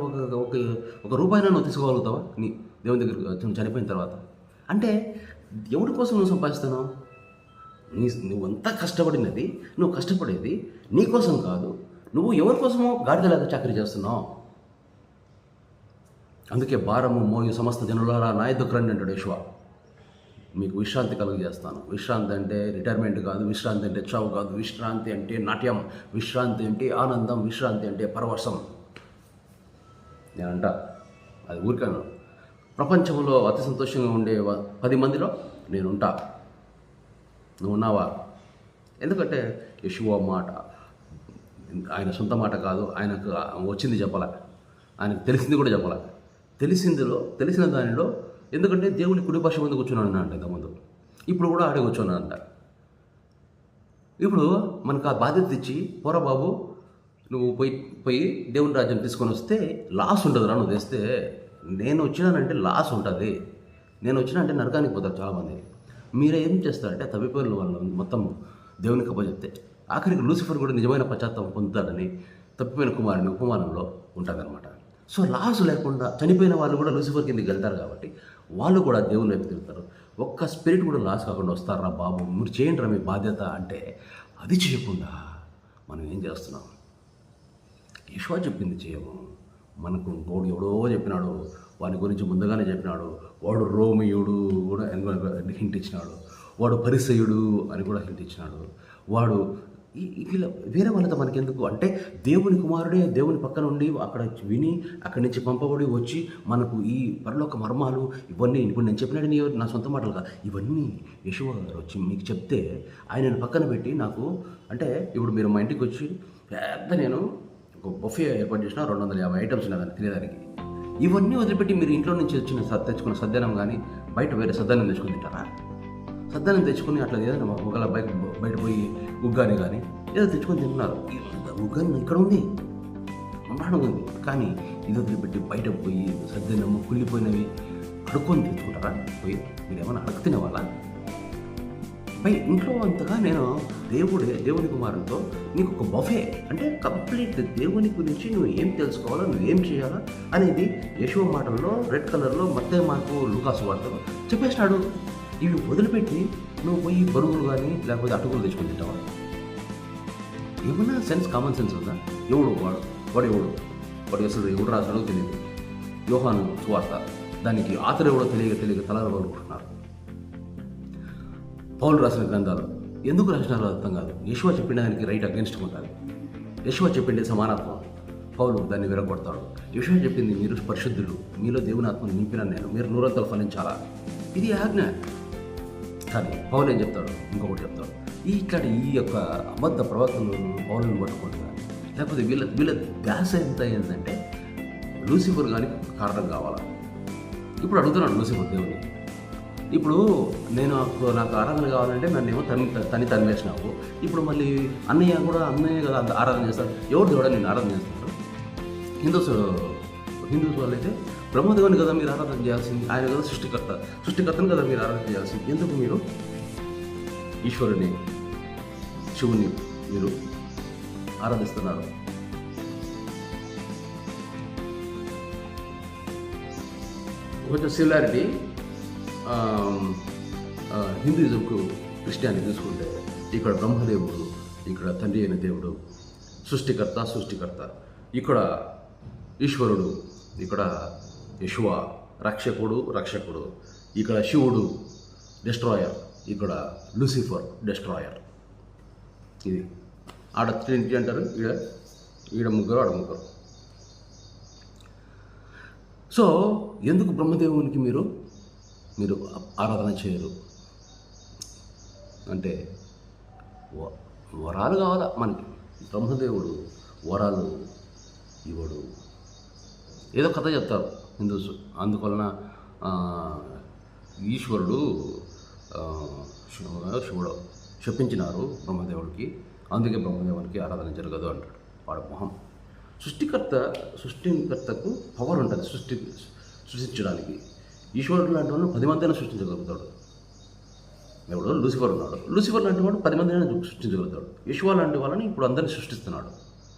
ఒక రూపాయినా నువ్వు తీసుకోగలుగుతావా నీ దేవుని దగ్గర చనిపోయిన తర్వాత? అంటే ఎవరి కోసం నువ్వు సంపాదిస్తాను? నువ్వంతా కష్టపడినది, నువ్వు కష్టపడేది నీ కోసం కాదు, నువ్వు ఎవరి కోసమో గాడిదలాగా చాకరీ చేస్తున్నావు. అందుకే భారము మోయు సమస్త జనులారా నా యొద్దకు రండి అంటాడు యెషూవ. మీకు విశ్రాంతి కలుగజేస్తాను. విశ్రాంతి అంటే రిటైర్మెంట్ కాదు, విశ్రాంతి అంటే చావు కాదు, విశ్రాంతి అంటే నాట్యం, విశ్రాంతి అంటే ఆనందం, విశ్రాంతి అంటే పరవశం. నేనంట అది ఊరికాను. ప్రపంచంలో అతి సంతోషంగా ఉండే 10 మందిలో నేనుంటా. నువ్వు ఉన్నావా? ఎందుకంటే యెషూవ మాట ఆయన సొంత మాట కాదు, ఆయనకు వచ్చింది చెప్పాల, ఆయనకు తెలిసింది కూడా చెప్పాల. తెలిసిన దానిలో, ఎందుకంటే దేవుని కుడి పక్షం ముందు కూర్చున్నాను అంట ఇంతకుముందు, ఇప్పుడు కూడా ఆడే కూర్చున్నానంట. ఇప్పుడు మనకు ఆ బాధ్యత ఇచ్చి పోరా బాబు నువ్వు పోయి దేవుని రాజ్యం తీసుకొని వస్తే లాస్ ఉంటుందిరా. నువ్వు తెస్తే నేను వచ్చినానంటే లాస్ ఉంటుంది. నేను వచ్చినంటే నరకానికి పోతారు చాలామంది. మీరేం చేస్తారంటే తప్పిపోయిన వాళ్ళు మొత్తం దేవునికి అప్పచెప్తే ఆఖరికి లూసిఫర్ కూడా నిజమైన పశ్చాత్తాపం పొందుతాడని తప్పిపోయిన కుమారుని ఉపమానంలో ఉంటుందన్నమాట. సో లాస్ లేకుండా చనిపోయిన వాళ్ళు కూడా లూసిఫర్ కిందకి వెళ్తారు కాబట్టి వాళ్ళు కూడా దేవుని వైపు తిరుగుతారు. ఒక్క స్పిరిట్ కూడా లాస్ కాకుండా వస్తారా బాబు, మీరు చేయండి రా మీ బాధ్యత అంటే అది చేయకుండా మనం ఏం చేస్తున్నాం? యెషూవ చెప్పింది చేయము. మనకు వాడు ఎవడో చెప్పినాడు, వాని గురించి ముందుగానే చెప్పినాడు. వాడు రోమియుడు కూడా హింట్ ఇచ్చినాడు, వాడు పరిసయుడు అని కూడా హింట్ ఇచ్చినాడు. వాడు ఇలా వేరే వాళ్ళతో మనకెందుకు అంటే దేవుని కుమారుడే దేవుని పక్కన ఉండి అక్కడ విని అక్కడి నుంచి పంపబడి వచ్చి మనకు ఈ పరలోక మర్మాలు ఇవన్నీ ఇప్పుడు నేను చెప్పినట్టు నా సొంత మాటలు కాదు, ఇవన్నీ యెషూవ గారు వచ్చి మీకు చెప్తే ఆయనను పక్కన పెట్టి నాకు అంటే ఇప్పుడు మీరు మా ఇంటికి వచ్చి పెద్ద నేను ఒక బఫే ఏర్పాటు చేసిన 250 ఐటమ్స్ ఉన్నదాన్ని తినేదానికి. ఇవన్నీ వదిలిపెట్టి మీరు ఇంట్లో నుంచి తెచ్చుకున్న సద్దానం కానీ బయట వేరే సద్దానం తెచ్చుకుని తింటారా? సద్దానం తెచ్చుకుని అట్లా ఏదైనా ఒకవేళ బయట పోయి ఉగ్గాని కానీ ఏదో తెచ్చుకొని తింటున్నారు. ఉగ్గాని ఇక్కడ ఉంది, బ్రహ్మాండంగా ఉంది, కానీ ఇది వదిలిపెట్టి బయట పోయి సద్దానము కుళ్ళిపోయినవి అడుక్కొని తెచ్చుకుంటారా? పోయి మీరు ఏమైనా అడుగు తినేవాళ్ళ? పై ఇంట్లో అంతగా నేను దేవుని కుమారునితో నీకు ఒక బఫే అంటే కంప్లీట్ దేవుని గురించి నువ్వు ఏం తెలుసుకోవాలో నువ్వు ఏం చేయాలా అనేది యెషూవ మాటల్లో రెడ్ కలర్లో మత్తయి మార్కు లూకాసు వార్తలో చెప్పేసినాడు. ఇవి వదిలిపెట్టి నువ్వు పోయి బరువులు కానీ లేకపోతే అటుకులు తెచ్చుకొని తింటావా? ఏమన్నా కామన్ సెన్స్ ఉందా? వాడు అసలు ఎవడు రాసాడో తెలియదు. యోహాను సువార్త దానికి ఆతరు ఎవడో తెలియక తలాలు పడుకుంటున్నారు. పౌలు రాసిన గ్రంథాలు ఎందుకు రాసినారో అర్థం కాదు. యెషూవ చెప్పిన దానికి రైట్ అగెన్స్ట్ ఉంటుంది. యెషూవ చెప్పింది సమానత్వం, పౌలు దాన్ని విరగొడతాడు. యెషూవ చెప్పింది మీరు పరిశుద్ధులు, మీలో దేవుని ఆత్మను నింపిన నేను, మీరు 100 ఫలించాలా, ఇది ఆజ్ఞ. కానీ పౌలు ఏం చెప్తాడు? ఇంకొకటి చెప్తాడు. ఈ యొక్క అబద్ధ ప్రవక్తలు పౌలను పట్టుకుంటున్నారు. లేకపోతే వీళ్ళ ధ్యాస ఎంత ఏంటంటే లూసిఫర్ కానీ కారణం కావాలా. ఇప్పుడు అడుగుతున్నాడు లూసిఫర్ దేవుని, ఇప్పుడు నాకు ఆరాధన కావాలంటే నన్నేమో తనివేసినావు. ఇప్పుడు మళ్ళీ అన్నయ్య కదా ఆరాధన చేస్తారు. ఎవరు కూడా నేను ఆరాధన చేస్తున్నాడు? హిందూస్ వాళ్ళైతే బ్రహ్మదేవుని కదా మీరు ఆరాధన చేయాల్సింది, ఆయన కదా సృష్టికర్తను కదా మీరు ఆరాధన చేయాల్సింది. ఎందుకు మీరు శివుని మీరు ఆరాధిస్తున్నారు? కొంచెం సిమిలారిటీ హిందూయిజంకు క్రిస్టియానిటీ తీసుకుంటే ఇక్కడ బ్రహ్మదేవుడు, ఇక్కడ తండ్రి అయిన దేవుడు సృష్టికర్త, ఇక్కడ ఈశ్వరుడు, ఇక్కడ యెషూవ రక్షకుడు, ఇక్కడ శివుడు డెస్ట్రాయర్, ఇక్కడ లూసిఫర్ డెస్ట్రాయర్. ఇది ఆడ ట్రినిటీ అంటారు, ఈడ ముగ్గురు ఆడ ముగ్గురు. సో ఎందుకు బ్రహ్మదేవునికి మీరు ఆరాధన చేయరు అంటే వ- వరాలు కావాలా మనకి. బ్రహ్మదేవుడు వరాలు ఇవ్వడు. ఏదో కథ చెప్తారు హిందూస్. అందువలన ఆ, ఈశ్వరుడు ఆ, శివుడు శపించినారు బ్రహ్మదేవుడికి, అందుకే బ్రహ్మదేవునికి ఆరాధన జరగదు అంటాడు. వాడు మొహం. సృష్టికర్తకు పవర్ ఉంటుంది సృష్టించడానికి. ఈశ్వరుడు లాంటి వాళ్ళు 10 మందిని సృష్టించగలుగుతాడు. ఎవడో లూసిఫర్ ఉన్నాడు. లూసిఫర్ లాంటి వాడు 10 మందిని సృష్టించగలుగుతాడు. యశువా లాంటి వాళ్ళని ఇప్పుడు అందరినీ సృష్టిస్తున్నాడు.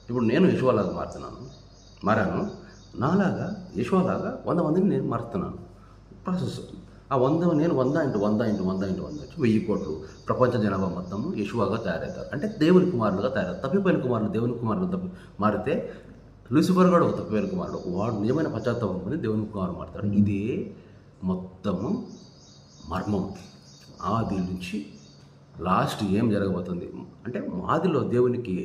ఇప్పుడు నేను యశువాలాగా మారాను. నాలాగా యశువాలాగా 100 మందిని నేను మారుతున్నాను. ప్రాసెస్ ఆ 100 నేను 100 × 100 × 100 × 100 1000 కోట్లు ప్రపంచ జనాభా మొత్తము యశువాగా తయారవుతారు. అంటే దేవుని కుమారులుగా తయారవుతారు. తప్పిపోయిన కుమారులు దేవుని కుమారులు మారితే లూసిఫర్ కూడా ఒక తప్పిపోయిన కుమారుడు. వాడు నిజమైన పశ్చాత్తాపం పొంది దేవుని కుమారుడు మారుతాడు. ఇదే మొత్తము మర్మం. ఆది నుంచి లాస్ట్ ఏం జరగబోతుంది అంటే, ఆదిలో దేవునికి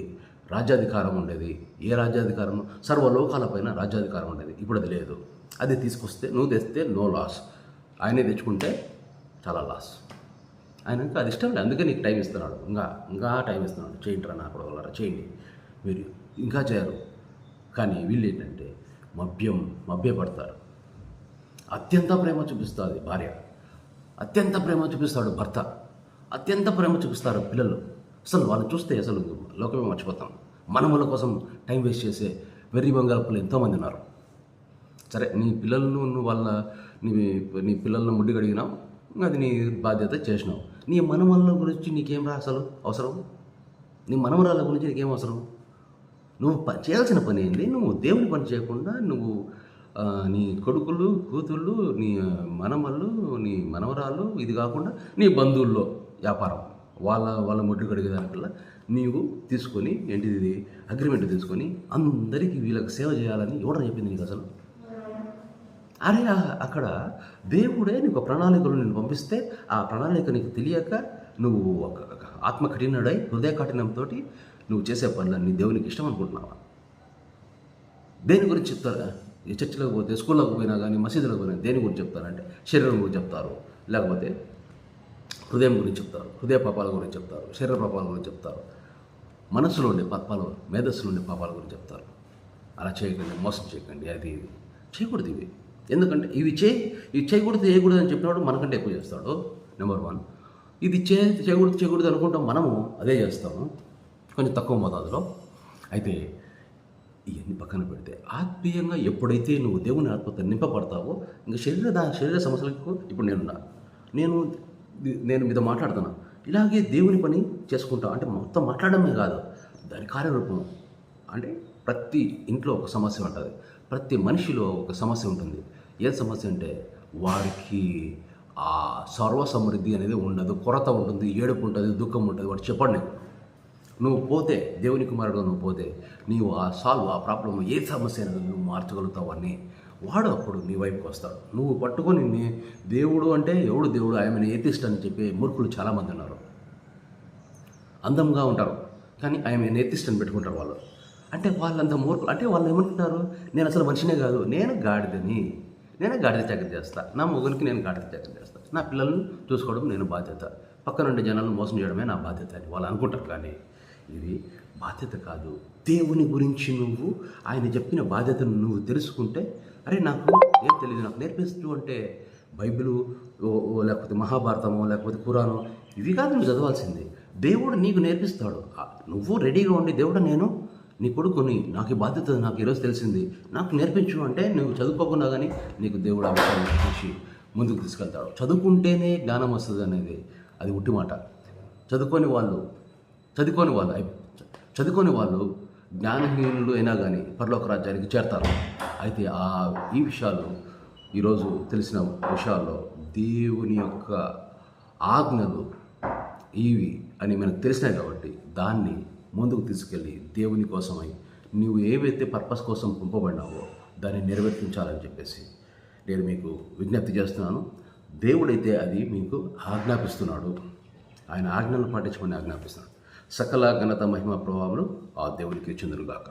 రాజ్యాధికారం ఉండేది. ఏ రాజ్యాధికారం? సర్వలోకాలపైన రాజ్యాధికారం ఉండేది. ఇప్పుడు అది లేదు. అది తీసుకొస్తే, నువ్వు తెస్తే నో లాస్, ఆయనే తెచ్చుకుంటే చాలా లాస్. ఆయనకి అది ఇష్టం లేదు, అందుకే నీకు టైం ఇస్తున్నాడు. ఇంకా టైం ఇస్తున్నాడు. చేయండి రా నా కొడవలరా, చేయండి. మీరు ఇంకా చేయరు. కానీ వీళ్ళు ఏంటంటే మభ్యపడతారు. అత్యంత ప్రేమ చూపిస్తుంది భార్య, అత్యంత ప్రేమ చూపిస్తాడు భర్త, అత్యంత ప్రేమ చూపిస్తారు పిల్లలు. అసలు వాళ్ళు చూస్తే అసలు లోకమే మర్చిపోతాం. మనముల కోసం టైం వేస్ట్ చేసే వెర్రి బంగారపులు ఎంతోమంది ఉన్నారు. సరే, నీ పిల్లలను నీ పిల్లలను ముడ్డి కడిగినావు, అది నీ బాధ్యత చేసినావు. నీ మనమల గురించి నీకేం రా అసలు అవసరం? నీ మనమరాల గురించి నీకేం అవసరం? నువ్వు చేయాల్సిన పని ఏంటి? నువ్వు దేవుని పని చేయకుండా నువ్వు నీ కొడుకులు, కూతుళ్ళు, నీ మనమళ్ళు, నీ మనవరాలు, ఇది కాకుండా నీ బంధువుల్లో వ్యాపారం, వాళ్ళ ముడ్డు కడిగేదానికల్లా నీవు తీసుకొని ఏంటిది అగ్రిమెంట్ తీసుకొని అందరికీ వీళ్ళకి సేవ చేయాలని ఎవడని చెప్పింది నీకు అసలు? అరే, అక్కడ దేవుడే నీకు ప్రణాళికలు నేను పంపిస్తే ఆ ప్రణాళిక నీకు తెలియక నువ్వు ఆత్మ కఠినుడై హృదయ కఠినంతో నువ్వు చేసే పనులన్నీ దేవునికి ఇష్టం అనుకుంటున్నావా? దేని గురించి చెప్తారా? ఈ చర్చిలోకి పోతే, స్కూల్లోకి పోయినా కానీ, మసీదులోకి పోయినా దేని గురించి చెప్తారంటే శరీరం గురించి చెప్తారు, లేకపోతే హృదయం గురించి చెప్తారు, హృదయ పాపాల గురించి చెప్తారు, శరీర పాపాల గురించి చెప్తారు, మనస్సులో ఉండే పాపాలు, మేధస్సులో ఉండే పాపాల గురించి చెప్తారు. అలా చేయకండి, మోసం చేయకండి, అది చేయకూడదు ఇవి. ఎందుకంటే ఇవి చేయకూడదు అని చెప్పినవాడు మనకంటే ఎక్కువ చేస్తాడు. నెంబర్ 1. ఇది చేయకూడదు అనుకుంటాం, మనము అదే చేస్తాము కొంచెం తక్కువ మోతాదులో. అయితే ఇవన్నీ పక్కన పెడితే ఆత్మీయంగా ఎప్పుడైతే నువ్వు దేవుని ఆత్మతో నింపబడతావో, ఇంకా శరీర సమస్యలకు ఇప్పుడు నేను మీతో మాట్లాడుతున్నా, ఇలాగే దేవుని పని చేసుకుంటా అంటే మొత్తం మాట్లాడమే కాదు, దాని కార్యరూపం. అంటే ప్రతి ఇంట్లో ఒక సమస్య ఉంటుంది, ప్రతి మనిషిలో ఒక సమస్య ఉంటుంది. ఏ సమస్య అంటే వాడికి ఆ సర్వ సమృద్ధి అనేది ఉండదు, కొరత ఉంటుంది, ఏడుపు ఉంటుంది, దుఃఖం ఉంటుంది. వాడు చెప్పండి నీకు. నువ్వు పోతే, దేవుని కుమారుడు నువ్వు పోతే, నీవు ఆ ప్రాబ్లం ఏ సమస్య అయినా నువ్వు మార్చగలుగుతావు అని వాడు అప్పుడు నీ వైపుకి వస్తాడు. నువ్వు పట్టుకొని దేవుడు అంటే ఎవడు దేవుడు, ఆయన ఏతిస్ట్ అని చెప్పి మూర్ఖులు చాలామంది ఉన్నారు. అందంగా ఉంటారు కానీ ఆయన ఏతిస్ట్ అని పెట్టుకుంటారు వాళ్ళు. అంటే వాళ్ళంత మూర్ఖులు. అంటే వాళ్ళు ఏమనుకుంటారు, నేను అసలు మనిషినే కాదు, నేనే గాడిద చాకరీ చేస్తా, నా మొగునికి నేను గాడిద చాకరీ చేస్తా, నా పిల్లల్ని చూసుకోవడం నేను బాధ్యత, పక్కనుండే జనాలను మోసం చేయడమే నా బాధ్యత అని వాళ్ళు అనుకుంటారు. కానీ ఇది బాధ్యత కాదు. దేవుని గురించి నువ్వు ఆయన చెప్పిన బాధ్యతను నువ్వు తెలుసుకుంటే, అరే నాకు ఏం తెలియదు, నాకు నేర్పిస్తూ అంటే బైబిలు లేకపోతే మహాభారతమో లేకపోతే ఖురానో ఇవి కాదు నువ్వు చదవాల్సింది. దేవుడు నీకు నేర్పిస్తాడు. నువ్వు రెడీగా ఉండి, దేవుడు నేను నీ కొడుకుని, నాకు ఈ బాధ్యత నాకు ఈరోజు తెలిసింది, నాకు నేర్పించు అంటే నువ్వు చదువుకోకుండా కానీ నీకు దేవుడు ఆ విషయాన్ని నేర్పించి ముందుకు తీసుకెళ్తాడు. చదువుకుంటేనే జ్ఞానం వస్తుంది అనేది అది ఉట్టి మాట. చదువుకొని వాళ్ళు జ్ఞానహీనులు అయినా కానీ పరలోక రాజ్యానికి చేరతారు. అయితే ఈ విషయాలు ఈరోజు తెలిసిన విషయాల్లో దేవుని యొక్క ఆజ్ఞలు ఇవి అని మనకు తెలిసినాయి కాబట్టి దాన్ని ముందుకు తీసుకెళ్ళి దేవుని కోసమై నువ్వు ఏవైతే పర్పస్ కోసం పంపబడినావో దాన్ని నెరవేర్తించాలని చెప్పేసి నేను మీకు విజ్ఞప్తి చేస్తున్నాను. దేవుడైతే అది మీకు ఆజ్ఞాపిస్తున్నాడు, ఆయన ఆజ్ఞలను పాటించమని ఆజ్ఞాపిస్తున్నాడు. సకల ఘనత మహిమ ప్రభావాలు ఆ దేవునికి చెందునుగాక.